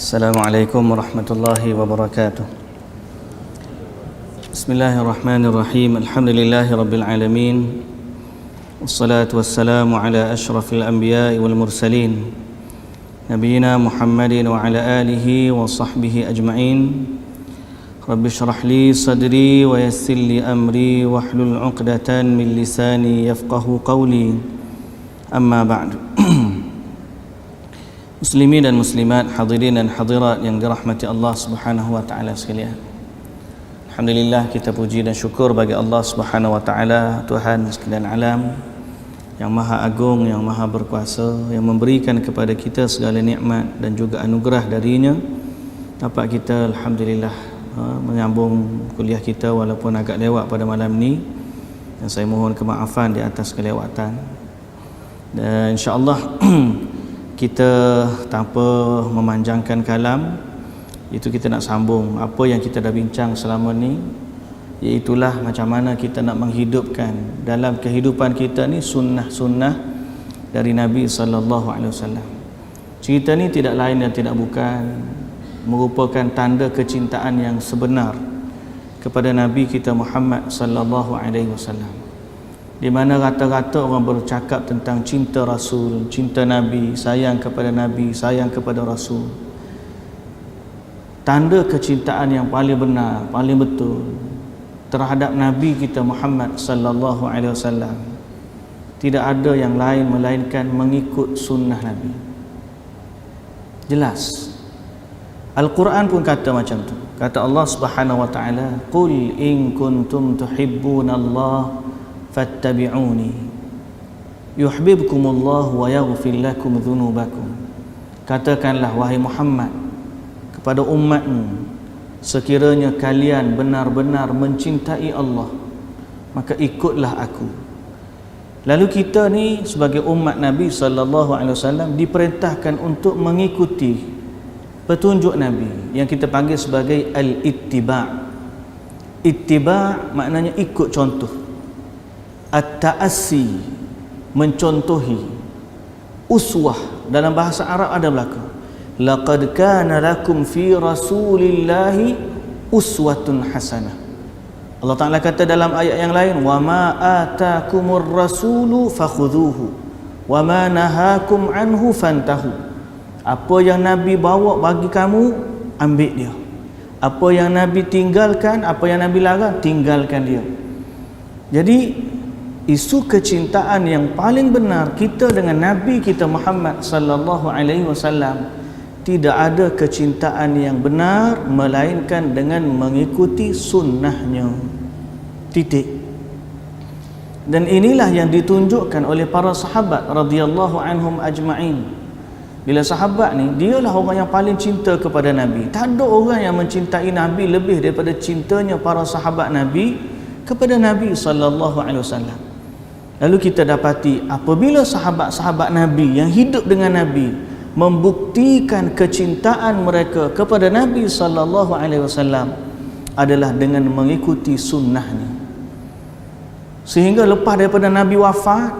Assalamualaikum warahmatullahi wabarakatuh. Bismillahirrahmanirrahim. Alhamdulillahi rabbil alamin. Wassalatu wassalamu ala ashrafil anbiya'i wal mursalin Nabiyyina Muhammadin wa ala alihi wa sahbihi ajma'in. Rabbi shrah li sadri wa yassir li amri wahlul 'uqdatan min lisani yafqahu qawli. Amma ba'du. Muslimin dan muslimat, hadirin dan hadirat yang dirahmati Allah Subhanahu wa taala sekalian. Alhamdulillah, kita puji dan syukur bagi Allah Subhanahu wa taala, Tuhan sekalian alam yang Maha Agung, yang Maha Berkuasa, yang memberikan kepada kita segala nikmat dan juga anugerah darinya. Dapat kita alhamdulillah menyambung kuliah kita walaupun agak lewat pada malam ni, dan saya mohon kemaafan di atas kelewatan. Dan insya-Allah kita tanpa memanjangkan kalam, itu kita nak sambung apa yang kita dah bincang selama ni, iaitulah macam mana kita nak menghidupkan dalam kehidupan kita ni sunnah-sunnah dari Nabi sallallahu alaihi wasallam. Cerita ni tidak lain dan tidak bukan merupakan tanda kecintaan yang sebenar kepada Nabi kita Muhammad sallallahu alaihi wasallam, di mana rata-rata orang bercakap tentang cinta Rasul, cinta Nabi, sayang kepada Nabi, sayang kepada Rasul. Tanda kecintaan yang paling benar, paling betul terhadap Nabi kita Muhammad sallallahu alaihi wasallam tidak ada yang lain melainkan mengikut sunnah Nabi. Jelas. Al-Quran pun kata macam tu. Kata Allah Subhanahu wa taala, "Qul in kuntum tuhibbunallaha fattabi'uni yuhibbukumullah wa yaghfir lakum dhunubakum." Katakanlah wahai Muhammad kepada umatmu, sekiranya kalian benar-benar mencintai Allah, maka ikutlah aku. Lalu kita ni sebagai umat Nabi sallallahu alaihi wasallam diperintahkan untuk mengikuti petunjuk Nabi yang kita panggil sebagai al-ittiba'. Ittiba' maknanya ikut contoh. At-ta'assi, mencontohi. Uswah, dalam bahasa Arab ada berlaku, laqad kana lakum fi rasulillahi uswatun hasanah. Allah Ta'ala kata dalam ayat yang lain, wa ma atakumur rasulu fakhudhuhu wa ma nahakum anhu fantahu. Apa yang Nabi bawa bagi kamu, ambil dia. Apa yang Nabi tinggalkan, apa yang Nabi larang, tinggalkan dia. Jadi isu kecintaan yang paling benar kita dengan Nabi kita Muhammad sallallahu alaihi wasallam, tidak ada kecintaan yang benar melainkan dengan mengikuti sunnahnya. Titik. Dan inilah yang ditunjukkan oleh para sahabat radhiyallahu anhum ajma'in. Bila sahabat ni, dialah orang yang paling cinta kepada Nabi. Tak ada orang yang mencintai Nabi lebih daripada cintanya para sahabat Nabi kepada Nabi sallallahu alaihi wasallam. Lalu kita dapati apabila sahabat-sahabat Nabi yang hidup dengan Nabi membuktikan kecintaan mereka kepada Nabi sallallahu alaihi wasallam adalah dengan mengikuti sunnahnya. Sehingga lepas daripada Nabi wafat,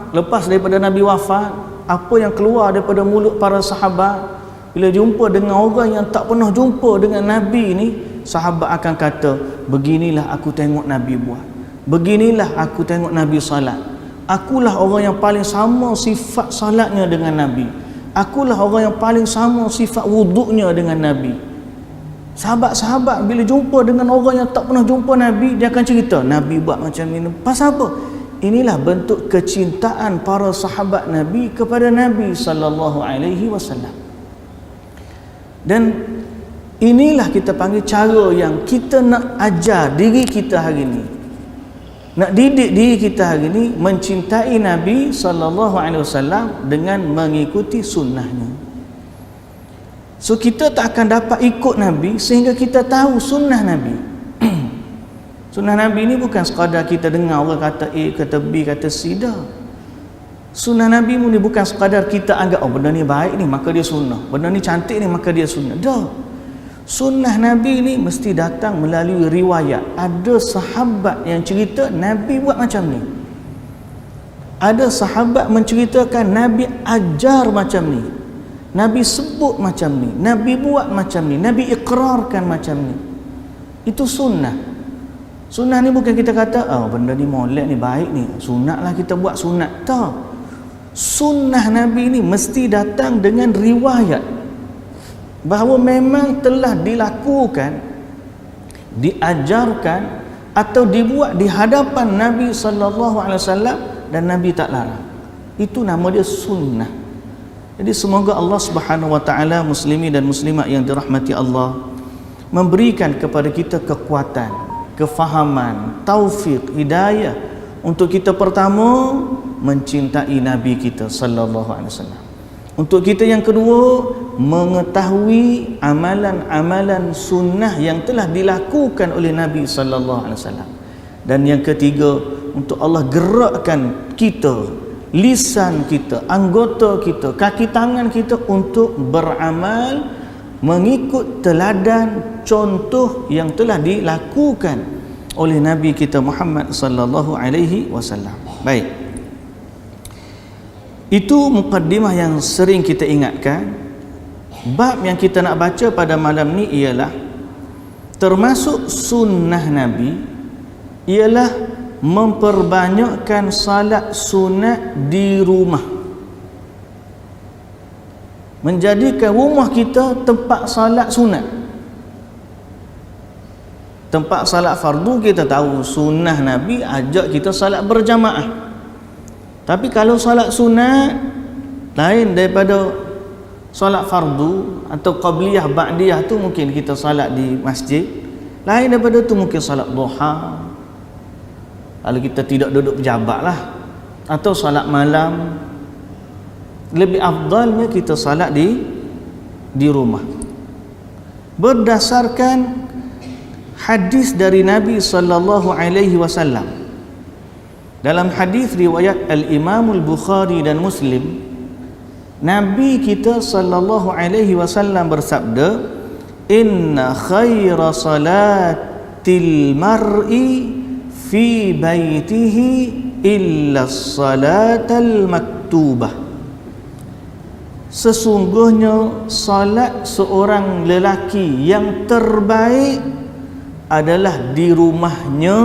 apa yang keluar daripada mulut para sahabat bila jumpa dengan orang yang tak pernah jumpa dengan Nabi ni, sahabat akan kata, beginilah aku tengok Nabi buat, beginilah aku tengok Nabi salat, akulah orang yang paling sama sifat salatnya dengan Nabi, akulah orang yang paling sama sifat wuduknya dengan Nabi. Sahabat-sahabat bila jumpa dengan orang yang tak pernah jumpa Nabi, dia akan cerita Nabi buat macam ni. Pasal apa? Inilah bentuk kecintaan para sahabat Nabi kepada Nabi sallallahu alaihi wasallam. Dan inilah kita panggil cara yang kita nak ajar diri kita hari ni, nak didik diri kita hari ni mencintai Nabi sallallahu alaihi wasallam dengan mengikuti sunnahnya. So kita tak akan dapat ikut Nabi sehingga kita tahu sunnah Nabi. Sunnah Nabi ni bukan sekadar kita dengar orang kata A, kata B, kata C dah. Sunnah Nabi ni bukan sekadar kita anggap, oh benda ni baik ni maka dia sunnah, benda ni cantik ni maka dia sunnah. Dah. Sunnah Nabi ni mesti datang melalui riwayat. Ada sahabat yang cerita Nabi buat macam ni. Ada sahabat menceritakan Nabi ajar macam ni. Nabi sebut macam ni, Nabi buat macam ni, Nabi ikrarkan macam ni. Itu sunnah. Sunnah ni bukan kita kata, oh benda ni molek ni, baik ni, sunatlah kita buat sunat. Tak. Sunnah Nabi ni mesti datang dengan riwayat bahawa memang telah dilakukan, diajarkan atau dibuat di hadapan Nabi sallallahu alaihi wasallam dan Nabi tak larang. Itu nama dia sunnah. Jadi semoga Allah Subhanahu wa taala, muslimin dan muslimat yang dirahmati Allah, memberikan kepada kita kekuatan, kefahaman, taufik, hidayah untuk kita pertama mencintai Nabi kita sallallahu alaihi wasallam. Untuk kita yang kedua, mengetahui amalan-amalan sunnah yang telah dilakukan oleh Nabi sallallahu alaihi wasallam. Dan yang ketiga, untuk Allah gerakkan kita, lisan kita, anggota kita, kaki tangan kita untuk beramal mengikut teladan contoh yang telah dilakukan oleh Nabi kita Muhammad sallallahu alaihi wasallam. Baik. Itu mukaddimah yang sering kita ingatkan. Bab yang kita nak baca pada malam ni ialah termasuk sunnah Nabi ialah memperbanyakkan salat sunat di rumah, menjadikan rumah kita tempat salat sunat. Tempat salat fardu kita tahu sunnah Nabi ajak kita salat berjamaah. Tapi kalau salat sunat lain daripada salat fardu atau qabliyah ba'diyah tu, mungkin kita salat di masjid. Lain daripada tu mungkin salat duha, kalau kita tidak duduk pejabat lah, atau salat malam. Lebih afdalnya kita salat di rumah. Berdasarkan hadis dari Nabi sallallahu alaihi wasallam. Dalam hadis riwayat Al-Imam Al-Bukhari dan Muslim, Nabi kita sallallahu alaihi wasallam bersabda, "Inna khaira salatil mar'i fi baitihi illa salatal maktubah." Sesungguhnya salat seorang lelaki yang terbaik adalah di rumahnya,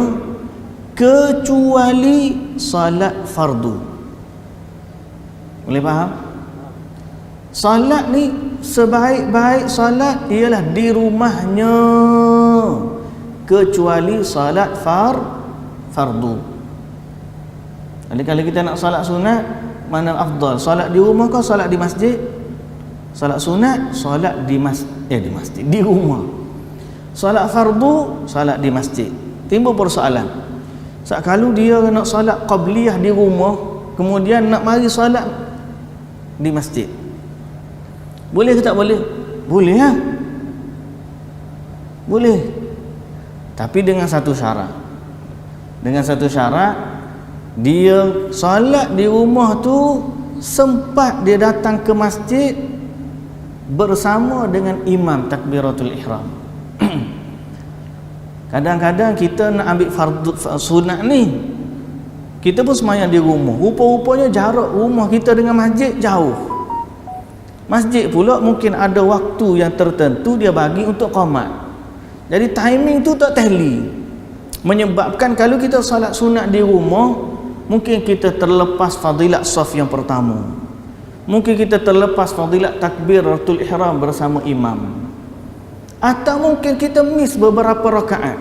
kecuali salat fardu. Boleh faham? Salat ni sebaik-baik salat ialah di rumahnya, kecuali salat fardu. Jadi kalau kita nak salat sunat, mana afdal? Salat di rumah ke salat di masjid? Salat sunat, salat di masjid, di rumah. Salat fardu, salat di masjid. Timbul persoalan. Kalau dia nak salat qabliyah di rumah, kemudian nak mari salat di masjid, boleh ke tak boleh? Boleh lah. Boleh. Tapi dengan satu syarat. Dengan satu syarat, dia salat di rumah tu sempat dia datang ke masjid bersama dengan imam takbiratul ihram. Kadang-kadang kita nak ambil fardu sunat ni, kita pun semayang di rumah. Rupa-rupanya jarak rumah kita dengan masjid jauh. Masjid pula mungkin ada waktu yang tertentu dia bagi untuk qamat. Jadi timing tu tak tally. Menyebabkan kalau kita salat sunat di rumah, mungkin kita terlepas fadilat saf yang pertama. Mungkin kita terlepas fadilat takbiratul ihram bersama imam. Atau mungkin kita miss beberapa rakaat.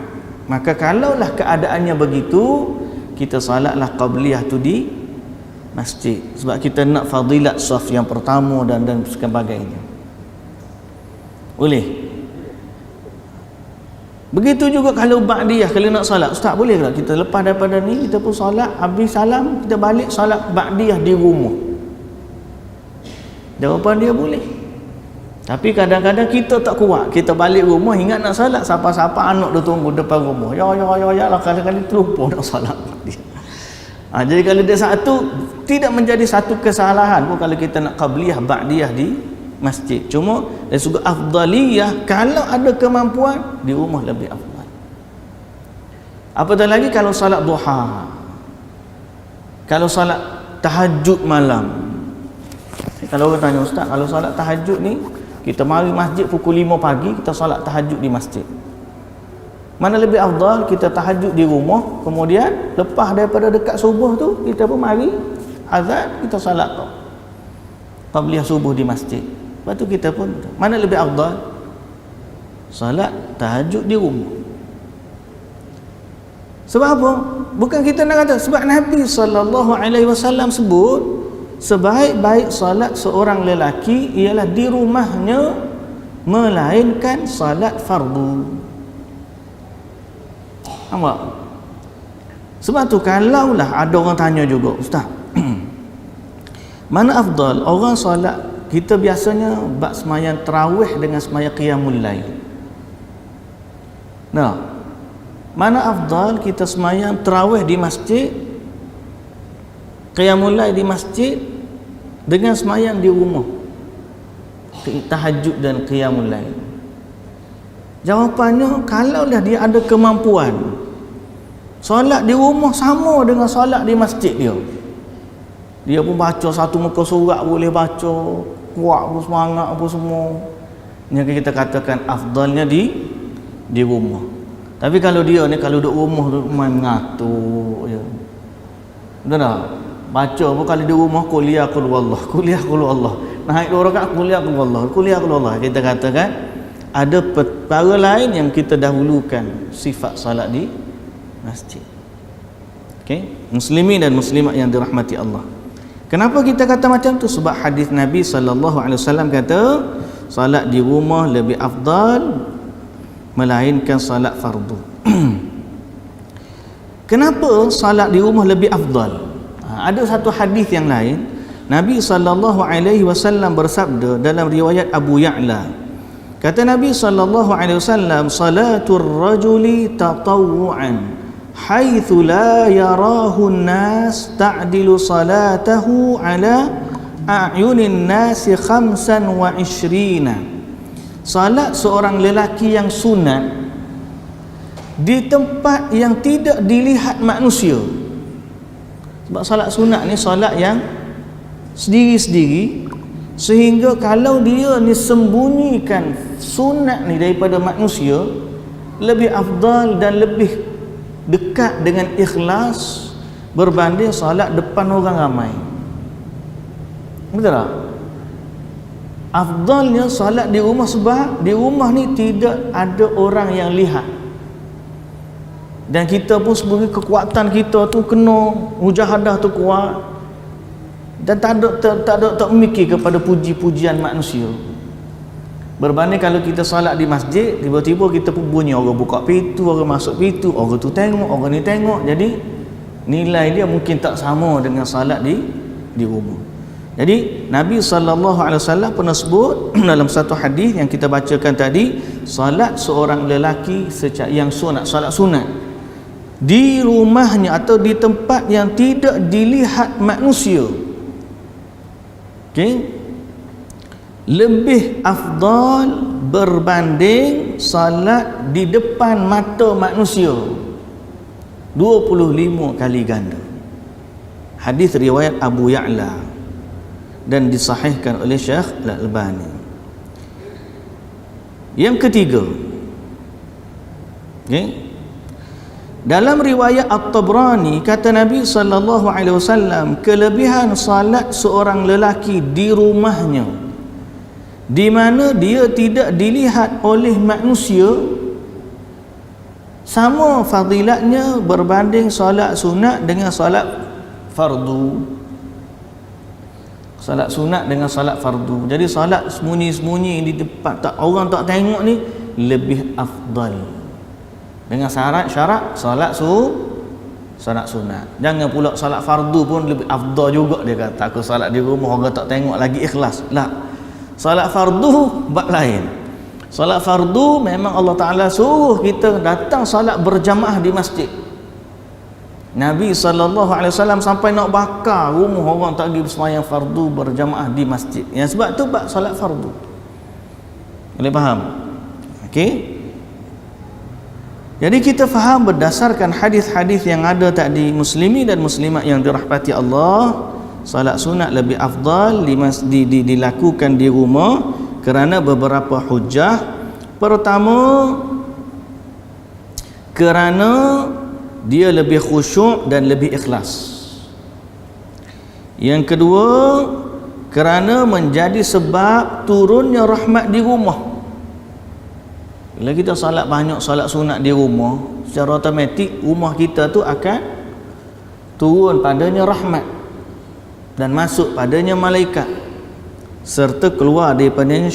Maka kalaulah keadaannya begitu, kita salatlah qabliyah tu di masjid, sebab kita nak fadilat saf yang pertama dan sebagainya. Boleh. Begitu juga kalau ba'diyah, kalau nak salat, ustaz boleh tak kita lepas daripada ni kita pun salat, habis salam kita balik salat ba'diyah di rumah? Jawapan dia boleh. Tapi kadang-kadang kita tak kuat, kita balik rumah ingat nak salat, siapa-siapa anak dia tunggu depan rumah, ya lah, kali-kali terlupa nak salat dia. Jadi kalau dia satu, tidak menjadi satu kesalahan pun kalau kita nak qabliyah ba'diyah di masjid. Cuma dari segi afdaliyah, kalau ada kemampuan di rumah lebih afdal. Apatah lagi kalau salat duha, kalau salat tahajud malam, Kalau orang tanya, ustaz, kalau solat tahajud ni kita mari masjid pukul 5 pagi, kita solat tahajud di masjid, mana lebih afdal kita tahajud di rumah, kemudian lepas daripada dekat subuh tu kita pun mari azan, kita solat qabliyah subuh di masjid. Lepas tu kita pun, mana lebih afdal? Solat tahajud di rumah. Sebab apa? Bukan kita nak kata, sebab Nabi SAW sebut sebaik-baik solat seorang lelaki ialah di rumahnya, melainkan solat fardu. Nampak? Sebab tu kalaulah ada orang tanya juga, ustaz, mana afdal orang solat, kita biasanya bab sembahyang tarawih dengan sembahyang qiyamul lail. Nah, mana afdal kita sembahyang tarawih di masjid, qiyamul lail di masjid, dengan sembahyang di rumah, tahajud dan qiyamul lail? Jawapannya, kalaulah dia ada kemampuan, solat di rumah sama dengan solat di masjid dia pun baca satu muka surat, boleh baca kuat pun, semangat apa semua, yang kita katakan afdalnya di rumah. Tapi kalau dia ni, kalau duduk rumah tu main mengatuk je, betul tak? Baca pun kalau di rumah kuliah qul huwallah, naik 2 rakaat kuliah qul huwallah. Kita katakan ada perkara lain yang kita dahulukan, sifat salat di masjid. Okey, muslimin dan muslimat yang dirahmati Allah. Kenapa kita kata macam tu? Sebab hadis Nabi SAW kata salat di rumah lebih afdal melainkan salat fardu. Kenapa salat di rumah lebih afdal? Ada satu hadis yang lain, Nabi SAW bersabda dalam riwayat Abu Ya'la, kata Nabi SAW, salatul rajuli tatawu'an haitsu la yarahu an-nas ta'dilu salatahu ala a'yunin nasi 25. Salat seorang lelaki yang sunat di tempat yang tidak dilihat manusia. Sebab salat sunat ni salat yang sendiri-sendiri, sehingga kalau dia ni sembunyikan sunat ni daripada manusia, lebih afdal dan lebih dekat dengan ikhlas berbanding salat depan orang ramai. Betul tak? Afdalnya salat di rumah, sebab di rumah ni tidak ada orang yang lihat, dan kita pun sebagai kekuatan kita tu kena mujahadah tu kuat, dan tak memikir kepada puji-pujian manusia. Berbanding kalau kita salat di masjid, tiba-tiba kita pun bunyi orang buka pintu, orang masuk pintu, orang tu tengok, orang ni tengok, jadi nilai dia mungkin tak sama dengan salat di rumah. Jadi Nabi SAW pernah sebut dalam satu hadis yang kita bacakan tadi, salat seorang lelaki yang sunat, salat sunat di rumahnya atau di tempat yang tidak dilihat manusia, okey, lebih afdal berbanding salat di depan mata manusia 25 kali ganda. Hadis riwayat Abu Ya'la dan disahihkan oleh Syekh Al-Albani. Yang ketiga, okey, dalam riwayat At-Tabrani kata Nabi SAW, kelebihan salat seorang lelaki di rumahnya, di mana dia tidak dilihat oleh manusia, sama fadilatnya berbanding salat sunat dengan salat fardu. Salat sunat dengan salat fardu. Jadi salat sembunyi-sembunyi di tempat orang tak tengok ni lebih afdal, dengan syarat salat sunat. Jangan pula salat fardu pun lebih afdal juga, dia kata aku salat di rumah orang tak tengok lagi ikhlas. Lah, salat fardu bab lain. Salat fardu memang Allah Ta'ala suruh kita datang salat berjamaah di masjid. Nabi SAW sampai nak bakar rumah orang tak pergi sembahyang fardu berjamaah di masjid. Yang sebab tu bab salat fardu. Boleh faham? Okey. Jadi kita faham berdasarkan hadis-hadis yang ada tadi, muslimi dan muslimat yang dirahmati Allah, solat sunat lebih afdal dilakukan di rumah kerana beberapa hujah. Pertama, kerana dia lebih khusyuk dan lebih ikhlas. Yang kedua, kerana menjadi sebab turunnya rahmat di rumah. Bila kita solat banyak, solat sunat di rumah, secara automatik rumah kita tu akan turun padanya rahmat dan masuk padanya malaikat serta keluar daripadanya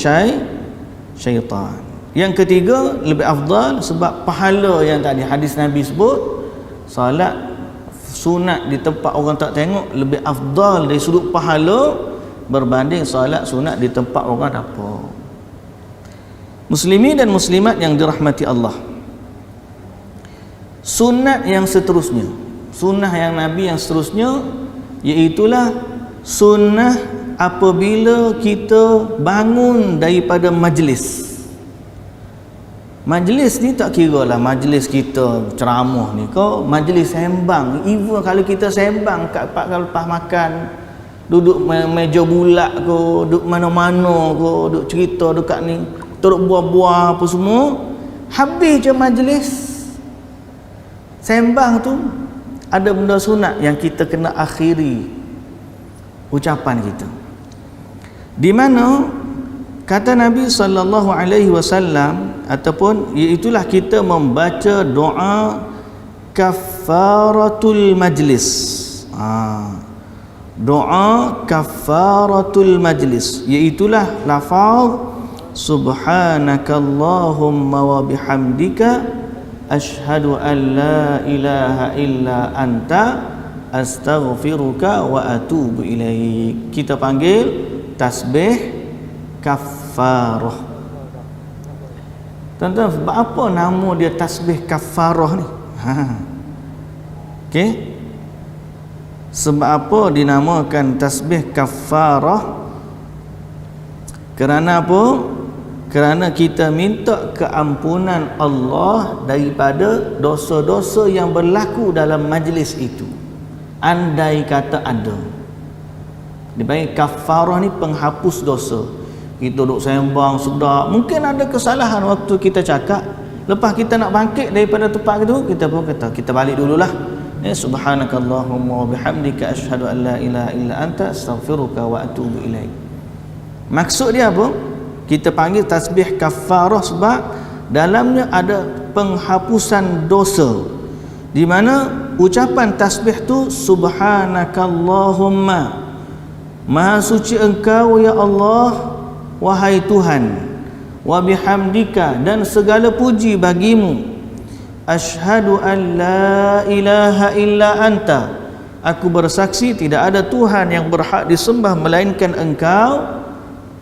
syaitan. Yang ketiga, lebih afdal sebab pahala yang tadi hadis Nabi sebut, solat sunat di tempat orang tak tengok lebih afdal dari sudut pahala berbanding solat sunat di tempat orang dapur. Muslimin dan muslimat yang dirahmati Allah, sunat yang seterusnya, sunnah yang Nabi yang seterusnya, iaitulah sunnah apabila kita bangun daripada majlis. Majlis ni tak kira lah majlis kita ceramah ni kau, majlis sembang. Even kalau kita sembang kalau lepas makan, duduk meja bulat ke, duduk mana-mana ke, duduk cerita dekat ni, duduk buah-buah apa semua, habis je majlis sembang tu, ada benda sunat yang kita kena akhiri ucapan kita. Di mana kata Nabi sallallahu alaihi wasallam, ataupun iaitulah kita membaca doa kafaratul majlis. Doa kafaratul majlis, iaitulah lafaz subhanakallahumma wa bihamdika asyhadu an la ilaha illa anta astaghfiruka wa atubu ilaik. Kita panggil tasbih kafarah. Tuan-tuan, sebab apa nama dia tasbih kafarah ni? Okey. Sebab apa dinamakan tasbih kafarah? Kerana apa? Kerana kita minta keampunan Allah daripada dosa-dosa yang berlaku dalam majlis itu, andai kata ada. Dipanggil kafarah ni penghapus dosa. Kita duduk sembang sudah, mungkin ada kesalahan waktu kita cakap, lepas kita nak bangkit daripada tempat itu, kita pun kata kita balik dululah. Subhanakallahumma wa bihamdika asyhadu an la ilaha illa anta astaghfiruka wa atubu ilaik. Maksud dia apa? Kita panggil tasbih kafarah sebab dalamnya ada penghapusan dosa, di mana ucapan tasbih tu subhanakallahumma, maha suci engkau ya Allah, wahai Tuhan, wa bihamdika, dan segala puji bagimu, asyhadu an la ilaha illa anta, aku bersaksi tidak ada Tuhan yang berhak disembah melainkan engkau.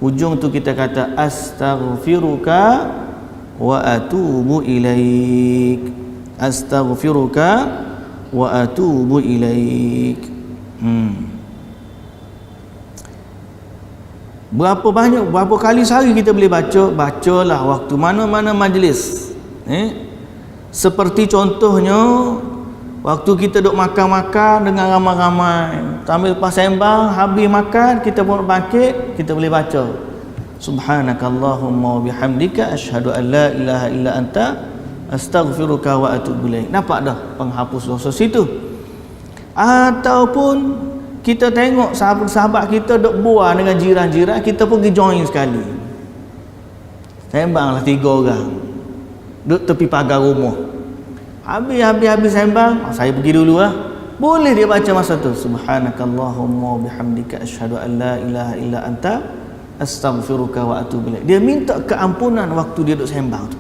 Ujung tu kita kata astaghfiruka wa atubu ilaik, astaghfiruka wa atubu ilaik. Berapa kali sehari kita boleh baca? Bacalah waktu mana-mana majlis. Seperti contohnya waktu kita duduk makan-makan dengan ramai-ramai, sambil lepas sembang, habis makan, kita pun bangkit, kita boleh baca subhanakallahumma wa bihamdika asyhadu an la ilaha illa anta astaghfiruka wa atubu ilaik. Nampak dah penghapus dosa situ. Ataupun kita tengok sahabat-sahabat kita duk buat dengan jiran-jiran, kita pun pergi join sekali. Sembanglah 3 orang duduk tepi pagar rumah. Habis sembang, saya pergi dulu lah. Boleh dia baca masa tu subhanakallahumma wa bihamdika asyhadu an la ilaha illa anta astaghfiruka wa atubu ilaik. Dia minta keampunan waktu dia duduk sembang tu.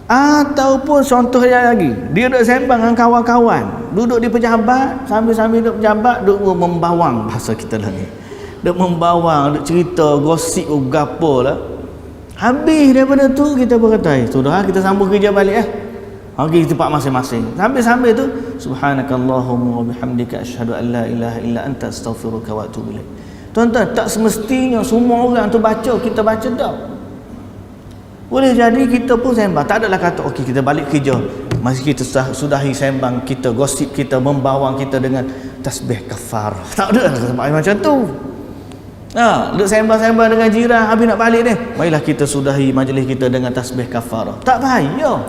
Ataupun contoh yang lagi, dia duduk sembang dengan kawan-kawan, duduk di pejabat, sambil-sambil duduk pejabat, duduk membawang, bahasa kita lah ni, duduk membawang, duduk cerita, gosip, gapo lah. Habis daripada tu kita berkata, sudah kita sambung kerja balik pergi tempat masing-masing. Sambil-sambil tu subhanakallahumma wa bihamdika asyhadu an la ilaha illa anta astaghfiruka wa atubu ilaik. Tuan-tuan, tak semestinya semua orang tu baca, kita baca tak. Boleh jadi kita pun sembang, tak adalah kata okey kita balik kerja, masih kita sudahi sembang kita, gosip kita, membawang kita dengan tasbih kafar. Tak ada tempat macam tu. Duk sembang-sembang dengan jiran, habis nak balik ni, marilah kita sudahi majlis kita dengan tasbih kafarah. Tak payah.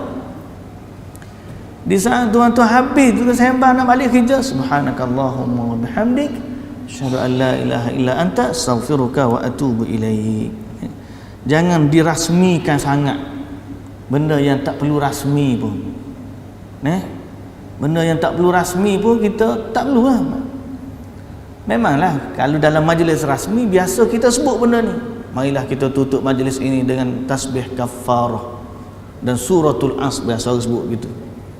Di saat tuan-tuan habis tu sembang nak balik kerja, subhanakallahumma wa bihamdik, asyhadu an la ilaha illa anta, astaghfiruka wa atubu ilaik. Jangan dirasmikan sangat benda yang tak perlu rasmi pun. Benda yang tak perlu rasmi pun kita tak perlu lah. Memanglah kalau dalam majlis rasmi biasa kita sebut benda ni. Marilah kita tutup majlis ini dengan tasbih kafarah dan suratul Asr, biasa sebut gitu.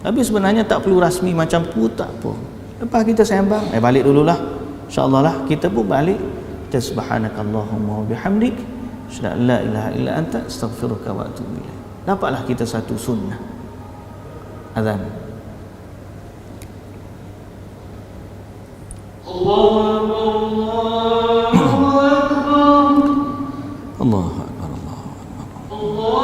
Tapi sebenarnya tak perlu rasmi macam tu, tak apa. Lepas kita sembang, balik dululah. InsyaAllah lah kita pun balik. Kita subhanakallahumma wa bihamdik, asyhadu an la ilaha illa anta, astaghfiruka wa atubu ilaik. Dapatlah kita satu sunnah azan. Allahu Akbar, Allahu Akbar, Allahu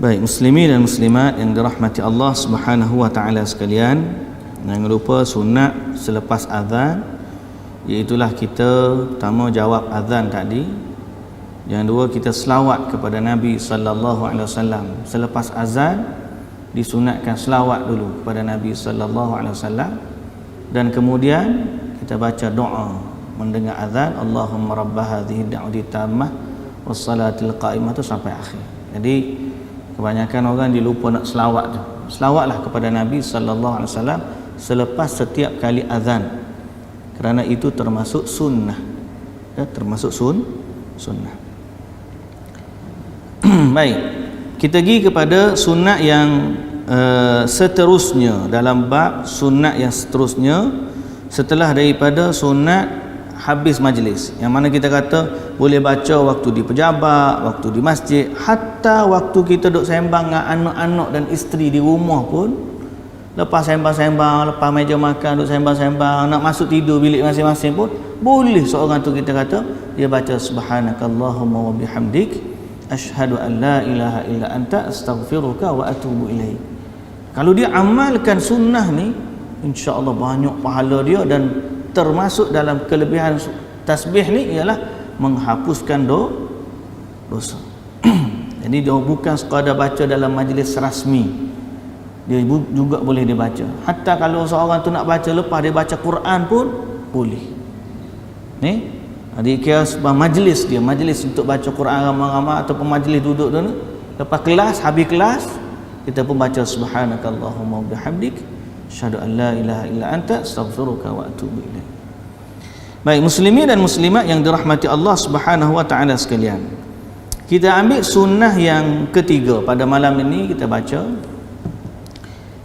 Baik, muslimin dan muslimat yang dirahmati Allah Subhanahu wa taala sekalian, jangan lupa sunat selepas azan, iaitulah kita pertama jawab azan tadi, yang dua kita selawat kepada Nabi sallallahu alaihi wasallam. Selepas azan disunatkan selawat dulu kepada Nabi sallallahu alaihi wasallam, dan kemudian kita baca doa mendengar azan, Allahumma rabb hadhihi da'wati tammah was salatil qa'imah sampai akhir. Jadi kebanyakan orang dia lupa nak selawat tu. Selawatlah kepada Nabi sallallahu alaihi wasallam selepas setiap kali azan, kerana itu termasuk sunnah. Termasuk sunnah. Baik, kita pergi kepada sunnah yang seterusnya dalam bab sunnah yang seterusnya setelah daripada sunnah habis majlis, yang mana kita kata boleh baca waktu di pejabat, waktu di masjid, hatta waktu kita duduk sembang dengan anak-anak dan isteri di rumah pun, lepas sembang-sembang, lepas meja makan duduk sembang-sembang, nak masuk tidur bilik masing-masing pun boleh seorang tu kita kata dia baca subhanakallahumma wa bihamdik asyhadu an la ilaha illa anta astaghfiruka wa atubu ilaik. Kalau dia amalkan sunnah ni, insya-Allah banyak pahala dia, dan termasuk dalam kelebihan tasbih ni ialah menghapuskan dosa. Jadi dia bukan sekadar baca dalam majlis rasmi, dia juga boleh dibaca. Hatta kalau seorang tu nak baca lepas dia baca Quran pun boleh. Ni dia kira sebuah majlis, dia majlis untuk baca Quran ramai-ramai ataupun majlis duduk tu, lepas kelas, habis kelas kita pun baca subhanakallahumma wa bihamdik asyhadu an la ilaha illa anta astaghfiruka wa atubu ilaik. Baik muslimin dan muslimat yang dirahmati Allah Subhanahu wa taala sekalian, kita ambil sunnah yang ketiga pada malam ini kita baca,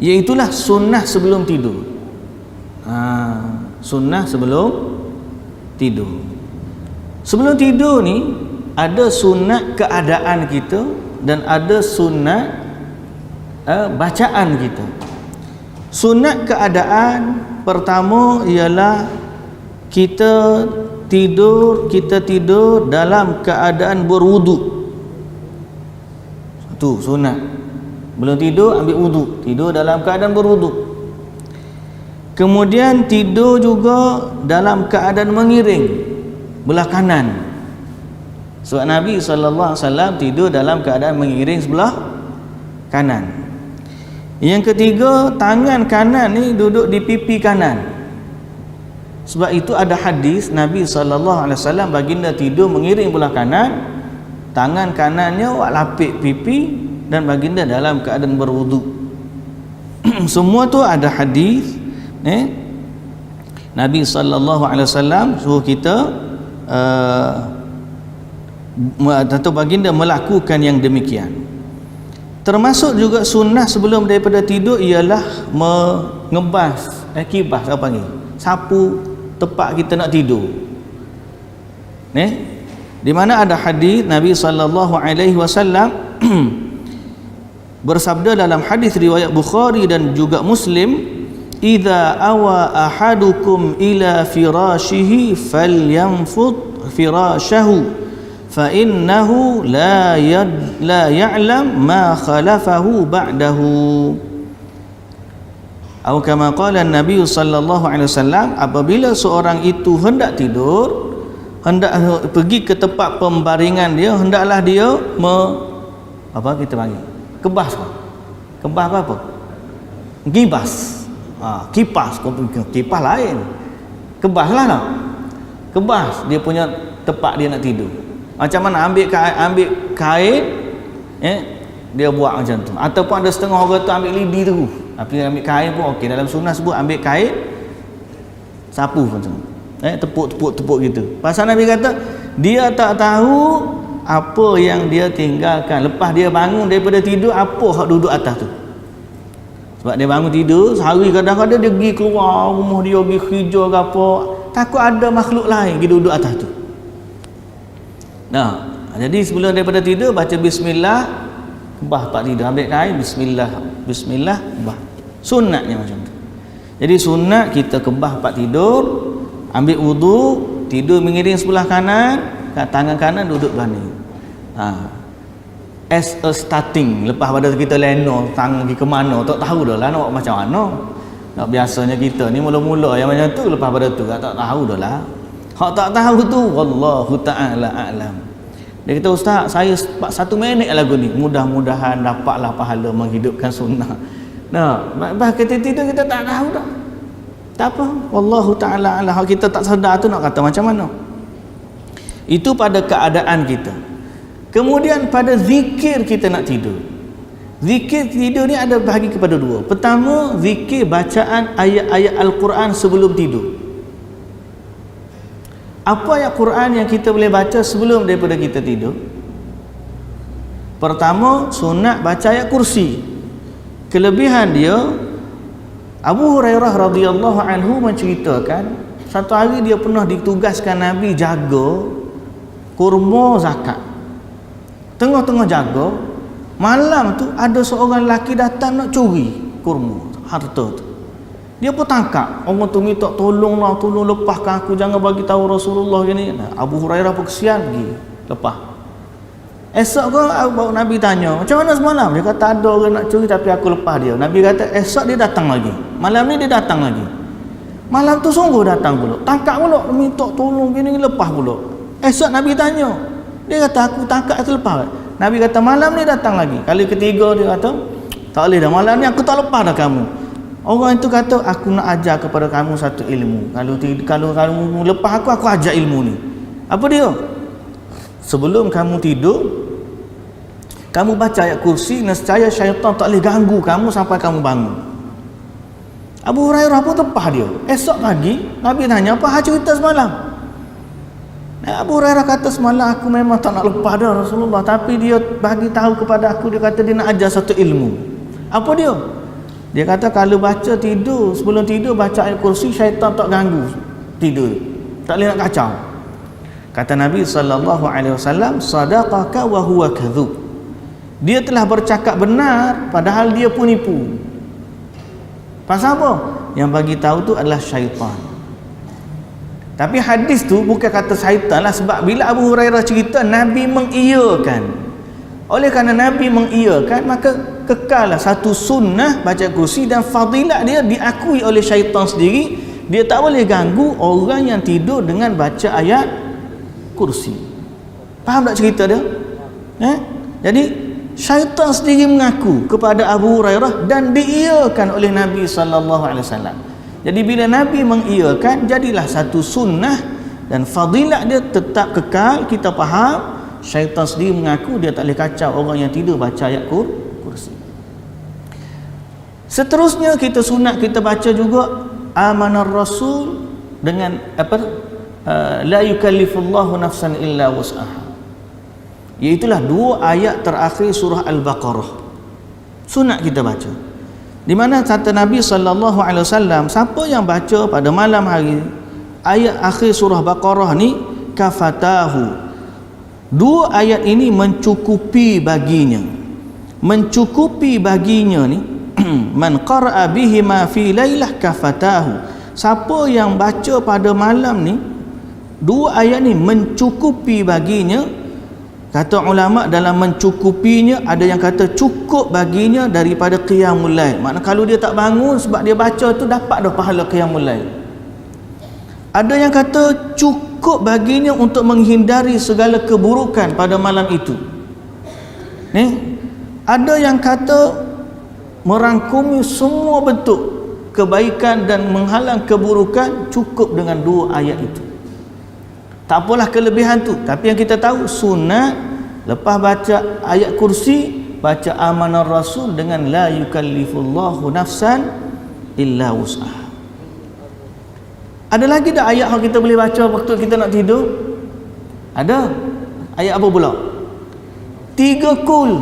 iaitulah sunnah sebelum tidur. Sunnah sebelum tidur. Sebelum tidur ni ada sunat keadaan kita dan ada sunat bacaan kita. Sunat keadaan pertama ialah kita tidur dalam keadaan berwuduk. Satu sunat. Belum tidur ambil wuduk, tidur dalam keadaan berwuduk. Kemudian tidur juga dalam keadaan mengiring belah kanan. Sebab Nabi SAW tidur dalam keadaan mengiring sebelah kanan. Yang ketiga, tangan kanan ni duduk di pipi kanan. Sebab itu ada hadis Nabi SAW baginda tidur mengiring belah kanan, tangan kanannya wak lapik pipi, dan baginda dalam keadaan berwuduk. Semua tu ada hadis. Nabi SAW suruh kita atau baginda melakukan yang demikian. Termasuk juga sunnah sebelum daripada tidur ialah mengebas, kibas apa panggil, sapu tempat kita nak tidur. Di mana ada hadis Nabi SAW bersabda dalam hadis riwayat Bukhari dan juga Muslim, idza awa ahadukum ila firashihi falyanfud firashahu fa innahu la ya'lam ma khalafahu ba'dahu. Atau kama qala Nabi sallallahu alaihi wasallam, apabila seorang itu hendak tidur, hendak pergi ke tempat pembaringan dia, hendaklah dia apa kita panggil, kebas apa? Gibas. Kipas lain. Kebaslah nak. Kebas dia punya tempat dia nak tidur. Macam mana ambil kain, dia buat macam tu. Ataupun ada setengah orang tu ambil lidi tu. Tapi ambil kain pun okey. Dalam sunnah sebut ambil kain, sapu macam tu. Tepuk gitu. Pasal Nabi kata dia tak tahu apa yang dia tinggalkan lepas dia bangun daripada tidur, apa hak duduk atas tu. Sebab dia bangun tidur sehari, kadang-kadang dia pergi keluar rumah dia, pergi hijau ke apa, takut ada makhluk lain pergi duduk atas tu. Jadi sebelum daripada tidur baca bismillah, kebah tak tidur, ambil kain bismillah, kebah. Sunatnya macam tu. Jadi sunat kita kebah pak tidur, ambil wuduk, tidur mengiring sebelah kanan, tangan kanan duduk belah ni. As a starting, lepas pada kita leno tangan pergi ke mana tak tahu dah lah nak buat macam mana. Biasanya kita ni mula-mula yang macam tu, lepas pada tu tak tahu dah lah. Hak tak tahu tu wallahu taala a'lam. Dia kata, ustaz, saya 1 minit lagu ni, mudah-mudahan dapatlah pahala menghidupkan sunnah. Bah kita tidur kita tak tahu dah. Tak apa, wallahu taala a'lam. Hak kita tak sedar tu nak kata macam mana. Itu pada keadaan kita. Kemudian pada zikir kita nak tidur. Zikir tidur ni ada bahagi kepada 2. Pertama, zikir bacaan ayat-ayat Al-Quran sebelum tidur. Apa ayat Quran yang kita boleh baca sebelum daripada kita tidur? Pertama, sunat baca ayat kursi. Kelebihan dia, Abu Hurairah radhiyallahu anhu menceritakan, satu hari dia pernah ditugaskan Nabi jaga kurma zakat. Tengah-tengah jaga, malam tu ada seorang lelaki datang nak curi kurma, harta tu. Dia pun tangkap. Orang tu minta tolong lepaskan aku, jangan bagi tahu Rasulullah gini. Abu Hurairah pun kesian pergi lepas. Esok ke Nabi tanya, macam mana semalam? Dia kata ada orang nak curi tapi aku lepas dia. Nabi kata esok dia datang lagi. Malam ni dia datang lagi. Malam tu sungguh datang pula. Tangkap pula, minta tolong gini, lepas pula. Esok Nabi tanya. Dia kata aku tangkap aku lepas. Nabi kata malam ni datang lagi. Kali ketiga dia kata tak boleh dah, malam ni aku tak lepas dah kamu. Orang itu kata aku nak ajar kepada kamu satu ilmu. Kalau kamu lepas aku ajar ilmu ni. Apa dia? Sebelum kamu tidur, kamu baca ayat kursi, nescaya syaitan tak boleh ganggu kamu sampai kamu bangun. Abu Hurairah pun tepah dia. Esok pagi Nabi tanya, apa cerita semalam? Abu Hurairah kata semalam aku memang tak nak lepas dah Rasulullah, tapi dia bagi tahu kepada aku, dia kata dia nak ajar satu ilmu. Apa dia? Dia kata kalau baca tidur, sebelum tidur baca ayat kursi, syaitan tak ganggu tidur, tak boleh nak kacau. Kata Nabi SAW, sadaqaka wa huwa kadhub. Dia telah bercakap benar padahal dia pun nipu. Pasal apa? Yang bagi tahu tu adalah syaitan. Tapi hadis tu bukan kata syaitan lah, sebab bila Abu Hurairah cerita, Nabi mengiyakan. Oleh kerana Nabi mengiyakan, maka kekallah satu sunnah baca kursi, dan fadilat dia diakui oleh syaitan sendiri. Dia tak boleh ganggu orang yang tidur dengan baca ayat kursi. Faham tak cerita dia? Jadi syaitan sendiri mengaku kepada Abu Hurairah dan diiyakan oleh Nabi SAW. Jadi bila Nabi mengiyakan, jadilah satu sunnah dan fadilat dia tetap kekal. Kita faham, syaitan sendiri mengaku dia tak boleh kacau orang yang tidur baca ayat kursi. Seterusnya kita sunat kita baca juga amanar rasul dengan apa? La yukallifullahu nafsan illa wus'aha. Iaitulah dua ayat terakhir surah Al-Baqarah. Sunat kita baca. Di mana kata Nabi SAW, siapa yang baca pada malam hari ayat akhir surah Baqarah ni, kafatahu. Dua ayat ini mencukupi baginya. Mencukupi baginya ni man qara'a bihi ma fi lailah kafatahu. Siapa yang baca pada malam ni, dua ayat ni mencukupi baginya. Kata ulama, dalam mencukupinya ada yang kata cukup baginya daripada qiyamul lail. Maknanya kalau dia tak bangun sebab dia baca tu, dapat dah pahala qiyamul lail. Ada yang kata cukup baginya untuk menghindari segala keburukan pada malam itu. Ada yang kata merangkumi semua bentuk kebaikan dan menghalang keburukan, cukup dengan dua ayat itu. Tak apalah kelebihan tu, tapi yang kita tahu sunat lepas baca ayat kursi, baca amanar rasul dengan la yukallifullahu nafsan illa wus'aha. Ada lagi tak ayat yang kita boleh baca waktu kita nak tidur? Ada. Ayat apa pula? 3 kul.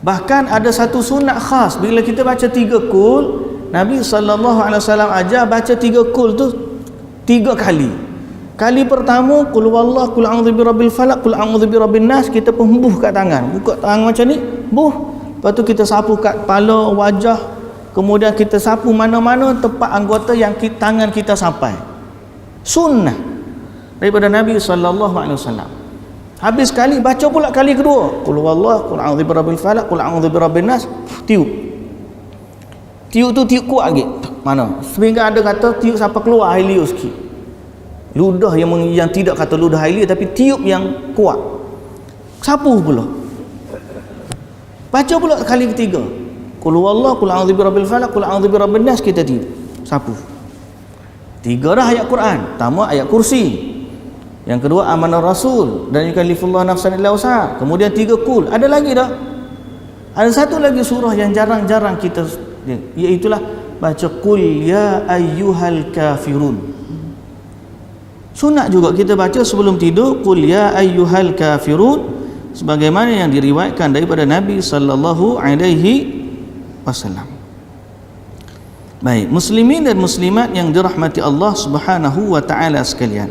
Bahkan ada satu sunat khas, bila kita baca 3 kul, Nabi SAW ajar baca 3 kul tu 3 kali. Kali pertama, qul huwallahu, qul a'udzu birabbil falaq, qul a'udzu birabbin nas, kita pembuh kat tangan. Buka tangan macam ni, buh. Lepas tu kita sapu kat kepala, wajah, kemudian kita sapu mana-mana tempat anggota yang tangan kita sampai. Sunnah daripada Nabi SAW. Habis sekali, baca pula kali kedua, qul huwallahu, qul a'udzu birabbil falaq, qul a'udzu birabbin nas, tiup. Tiup tu tiup kuat lagi. Mana? Sehingga ada kata tiup sampai keluar air liur sikit. Ludah yang tidak kata ludah air liur, tapi tiup yang kuat. Sapu pula. Baca pula kali ketiga, qul huwallahu, qul a'udzu birabbil falaq, qul a'udzu birabbin nas, kita tiup. Sapu. 3 dah ayat Quran. Pertama ayat kursi. Yang kedua amanar rasul dan yukallifullahu nafsan illa wus'aha. Kemudian 3 kul. Ada lagi dah. Ada satu lagi surah yang jarang-jarang kita, iaitulah baca qul ya ayyuhal kafirun. Sunat juga kita baca sebelum tidur, qul ya ayyuhal kafirun, sebagaimana yang diriwayatkan daripada Nabi sallallahu alaihi wasallam. Baik, muslimin dan muslimat yang dirahmati Allah Subhanahu wa taala sekalian.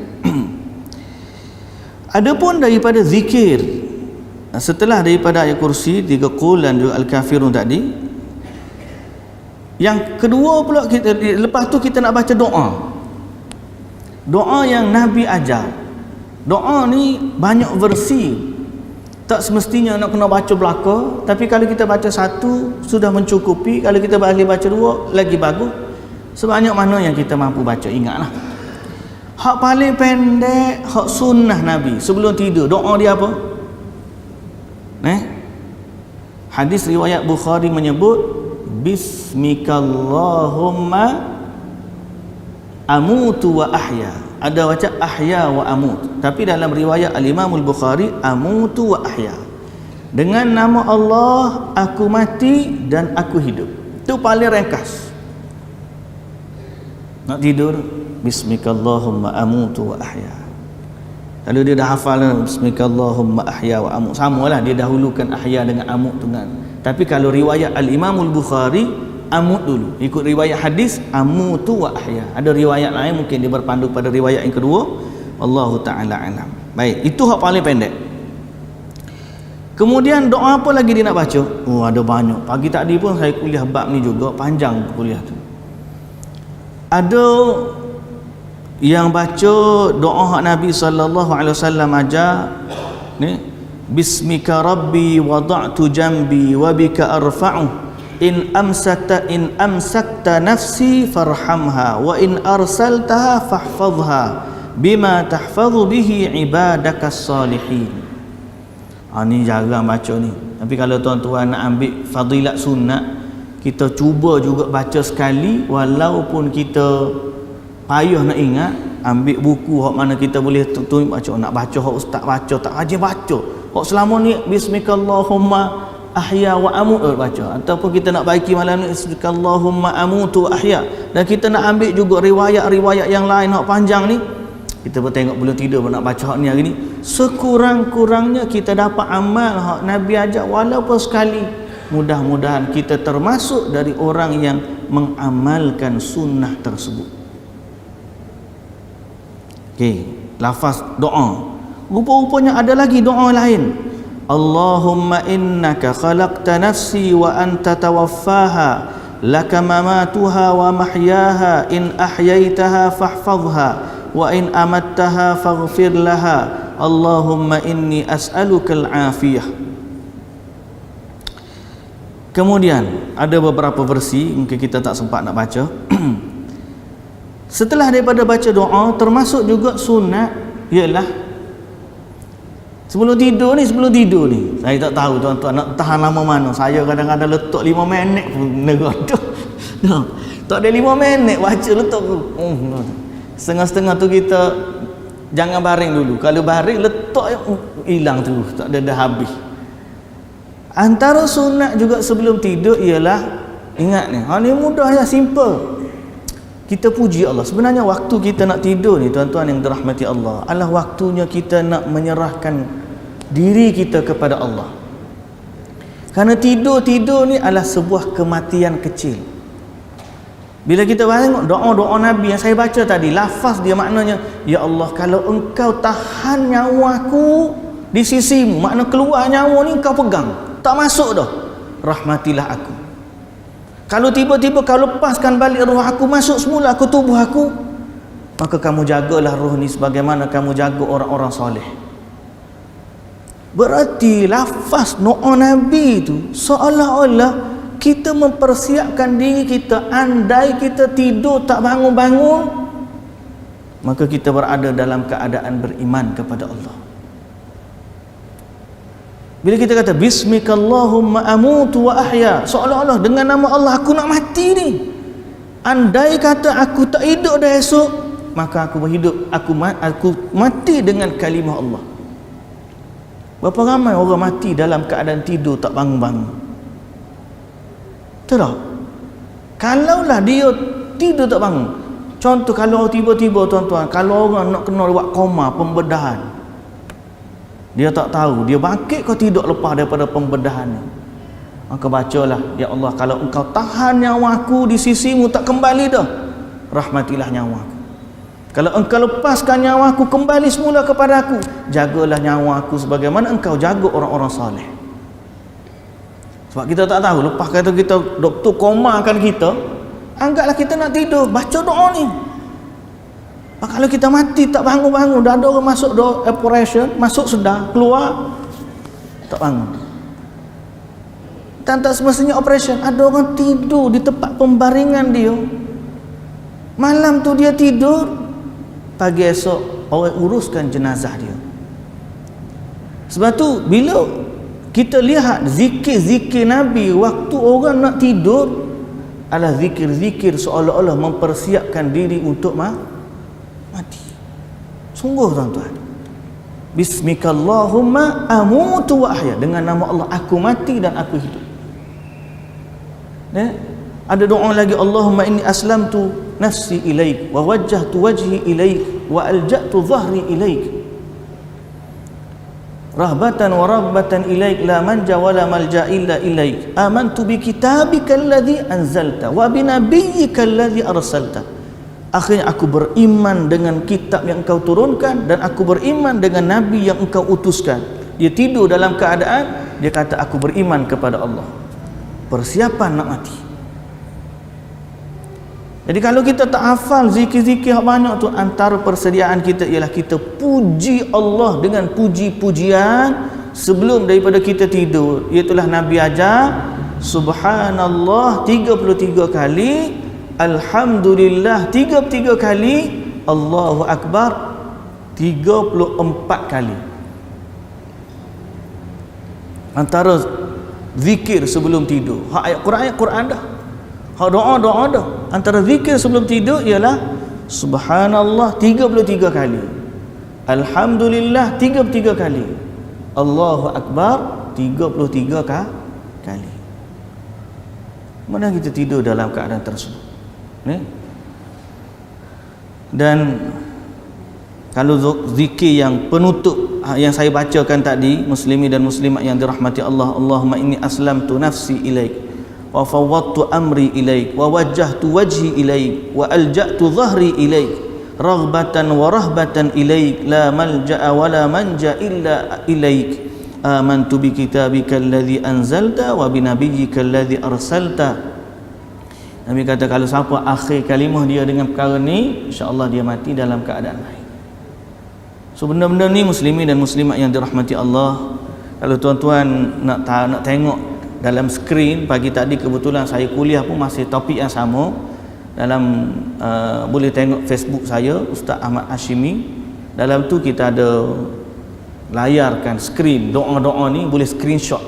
Adapun daripada zikir setelah daripada ayat kursi, 3 qul dan juga al-kafirun tadi, yang kedua pula kita, lepas tu kita nak baca doa. Doa yang Nabi ajar. Doa ni banyak versi. Tak semestinya nak kena baca belaka, tapi kalau kita baca satu sudah mencukupi. Kalau kita boleh baca 2 lagi bagus. Sebanyak mana yang kita mampu baca, ingatlah. Hak paling pendek, hak sunnah Nabi sebelum tidur, doa dia apa? Hadis riwayat Bukhari menyebut Bismikallahumma amutu wa ahya. Ada baca ahya wa amut, tapi dalam riwayat al-Imam al-Bukhari amutu wa ahya. Dengan nama Allah aku mati dan aku hidup. Itu paling ringkas. Nak tidur Bismikallahumma amutu wa ahya. Kalau dia dah hafal Bismikallahumma ahya wa amut, samalah dia dahulukan ahya dengan amut tu kan. Tapi kalau riwayat al-Imam al-Bukhari amut dulu, ikut riwayat hadis amutu wa ahya. Ada riwayat lain mungkin dia berpandu pada riwayat yang kedua, wallahu taala alam. Baik, itu hak paling pendek. Kemudian doa apa lagi dia nak baca? Oh, ada banyak. Pagi tadi pun saya kuliah bab ni juga, panjang kuliah tu. Ada yang baca doa hak Nabi sallallahu alaihi wasallam ajar ni, bismika rabbi wada'tu jambi wa bika arfa'u in amsakta nafsi farhamha wa in arsaltaha fahfazha bima tahfazu bihi ibadakas salihin. Ni jarang baca ni, tapi kalau tuan-tuan nak ambil fadilat sunat, kita cuba juga baca sekali, walaupun kita payah nak ingat. Ambil buku hak mana kita boleh tunjuk baca. Nak baca hak ustaz baca, tak rajin baca. Hak selama ni Bismikallahumma ahya wa amut baca, ataupun kita nak baiki malam ni Bismikallahumma amutu wa ahya, dan kita nak ambil juga riwayat-riwayat yang lain hak panjang ni, kita pun tengok belum tidur nak baca hak ni hari ni. Sekurang-kurangnya kita dapat amal hak Nabi ajar walaupun sekali. Mudah-mudahan kita termasuk dari orang yang mengamalkan sunnah tersebut. Okey, lafaz doa. Rupa-rupanya ada lagi doa lain. Allahumma innaka khalaqta nafsi wa anta tawaffaha laka mamatuha wa mahyaha in ahyaitaha fahfazha wa in amattaha faghfir laha Allahumma inni as'aluka al-afiyah. Kemudian ada beberapa versi mungkin kita tak sempat nak baca. Setelah daripada baca doa, termasuk juga sunat ialah sebelum tidur ni, saya tak tahu tuan-tuan nak tahan lama mana. Saya kadang-kadang letak 5 minit pun negodoh. Tak ada 5 minit baca letak tu. Setengah-setengah tu kita jangan baring dulu. Kalau baring letak hilang tu, tak ada dah habis. Antara sunat juga sebelum tidur ialah, ingat ni, ni mudah ya, simple. Kita puji Allah. Sebenarnya waktu kita nak tidur ni tuan-tuan yang dirahmati Allah, adalah waktunya kita nak menyerahkan diri kita kepada Allah. Kerana tidur ni adalah sebuah kematian kecil. Bila kita tengok doa-doa Nabi yang saya baca tadi, lafaz dia maknanya, ya Allah, kalau engkau tahan nyawaku di sisimu, makna keluar nyawa ni engkau pegang, tak masuk dah, rahmatilah aku. Kalau tiba-tiba kau lepaskan balik roh aku masuk semula ke tubuh aku, maka kamu jagalah roh ni sebagaimana kamu jaga orang-orang soleh. Berarti lafaz doa Nabi itu seolah-olah kita mempersiapkan diri kita, andai kita tidur tak bangun-bangun, maka kita berada dalam keadaan beriman kepada Allah. Bila kita kata Bismikallahumma amutu wa ahya, seolah-olah dengan nama Allah aku nak mati ni. Andai kata aku tak hidup dah esok, maka aku berhidup, aku mati dengan kalimah Allah. Berapa ramai orang mati dalam keadaan tidur tak bangun-bangun. Betul tak? Kalaulah dia tidur tak bangun, contoh kalau tiba-tiba tuan-tuan, kalau orang nak kena buat koma, pembedahan, dia tak tahu dia bangkit kau tidak lepas daripada pembedahan ni. Maka bacalah, ya Allah, kalau engkau tahan nyawaku di sisimu tak kembali dah, rahmatilah nyawaku. Kalau engkau lepaskan nyawaku kembali semula kepadaku, jagalah nyawaku sebagaimana engkau jaga orang-orang saleh. Sebab kita tak tahu, lepas kata kita doktor komakan kita, anggaplah kita nak tidur, baca doa ni. Kalau kita mati tak bangun-bangun, dah ada orang masuk doa operation, masuk sedar, keluar tak bangun. Dan tak semestinya operation, ada orang tidur di tempat pembaringan dia, malam tu dia tidur, pagi esok orang uruskan jenazah dia. Sebab tu bila kita lihat zikir-zikir Nabi waktu orang nak tidur adalah zikir-zikir seolah-olah mempersiapkan diri untuk mati. Sungguh tuan-tuan, Bismikallahumma amutu wa ahya, dengan nama Allah aku mati dan aku hidup. Ada doa lagi, Allahumma inni aslamtu nafsi ilaik wa wajjahtu wajhi ilaik wa alja'tu dhahri ilaik rahbatan wa raghbatan ilaik la manja wa la malja illa ilaik amantu bi kitabika alladhi anzalta wa bi nabiyyika alladhi arsalta. Akhirnya aku beriman dengan kitab yang engkau turunkan dan aku beriman dengan nabi yang engkau utuskan. Dia tidur dalam keadaan dia kata aku beriman kepada Allah. Persiapan nak mati. Jadi kalau kita tak hafal zikir-zikir yang banyak tu, antara persediaan kita ialah kita puji Allah dengan puji-pujian sebelum daripada kita tidur. Iaitulah Nabi ajar subhanallah 33 kali, alhamdulillah 33 kali, Allahu akbar 34 kali. Antara zikir sebelum tidur. Ayat Quran dah. Doa-doa dah. Antara zikir sebelum tidur ialah subhanallah 33 kali, alhamdulillah 33 kali, Allahu akbar 33 kali. Mana kita tidur dalam keadaan tersebut ni? Dan kalau zikir yang penutup yang saya bacakan tadi, muslimin dan muslimat yang dirahmati Allah, Allahumma inni aslamtu nafsi ilaik wa fawwadtu amri ilaik wa wajjahtu wajhi ilaik wa alja'tu dhahri ilaik raghbatan wa rahbatan ilaik la malja'a wa la manja illa ilaik amantu bi kitabika alladhi anzalta wa bi nabiyyika alladhi arsalta. Nabi kata kalau siapa akhir kalimah dia dengan perkara ni, insya-Allah dia mati dalam keadaan baik. So benda-benda ni muslimin dan muslimat yang dirahmati Allah, kalau tuan-tuan nak tengok dalam skrin pagi tadi, kebetulan saya kuliah pun masih topik yang sama. Dalam boleh tengok Facebook saya, Ustaz Ahmad Hashimi. Dalam tu kita ada layarkan skrin doa-doa ni, boleh screenshot.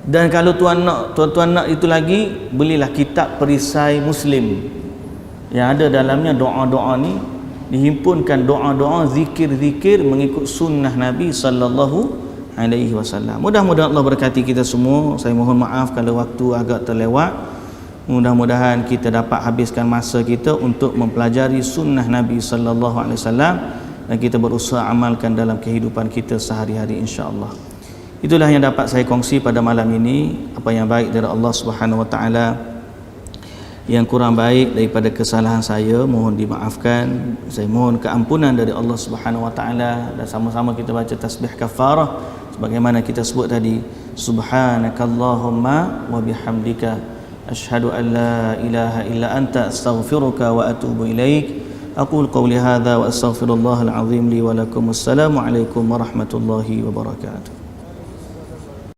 Dan kalau tuan-tuan nak itu lagi, belilah kitab Perisai Muslim yang ada dalamnya doa-doa ni, dihimpunkan doa-doa zikir-zikir mengikut sunnah Nabi sallallahu alaihi wasallam. Mudah-mudahan Allah berkati kita semua. Saya mohon maaf kalau waktu agak terlewat. Mudah-mudahan kita dapat habiskan masa kita untuk mempelajari sunnah Nabi sallallahu alaihi wasallam dan kita berusaha amalkan dalam kehidupan kita sehari-hari, insya-Allah. Itulah yang dapat saya kongsi pada malam ini. Apa yang baik dari Allah Subhanahu wa taala, yang kurang baik daripada kesalahan saya mohon dimaafkan. Saya mohon keampunan dari Allah Subhanahu wa taala, dan sama-sama kita baca tasbih kafarah sebagaimana kita sebut tadi, subhanakallahumma wa bihamdika asyhadu an la ilaha illa anta astaghfiruka wa atubu ilaik. Aqul qawli hadza wa astaghfirullahal azim li wa lakum. Assalamu alaikum warahmatullahi wabarakatuh.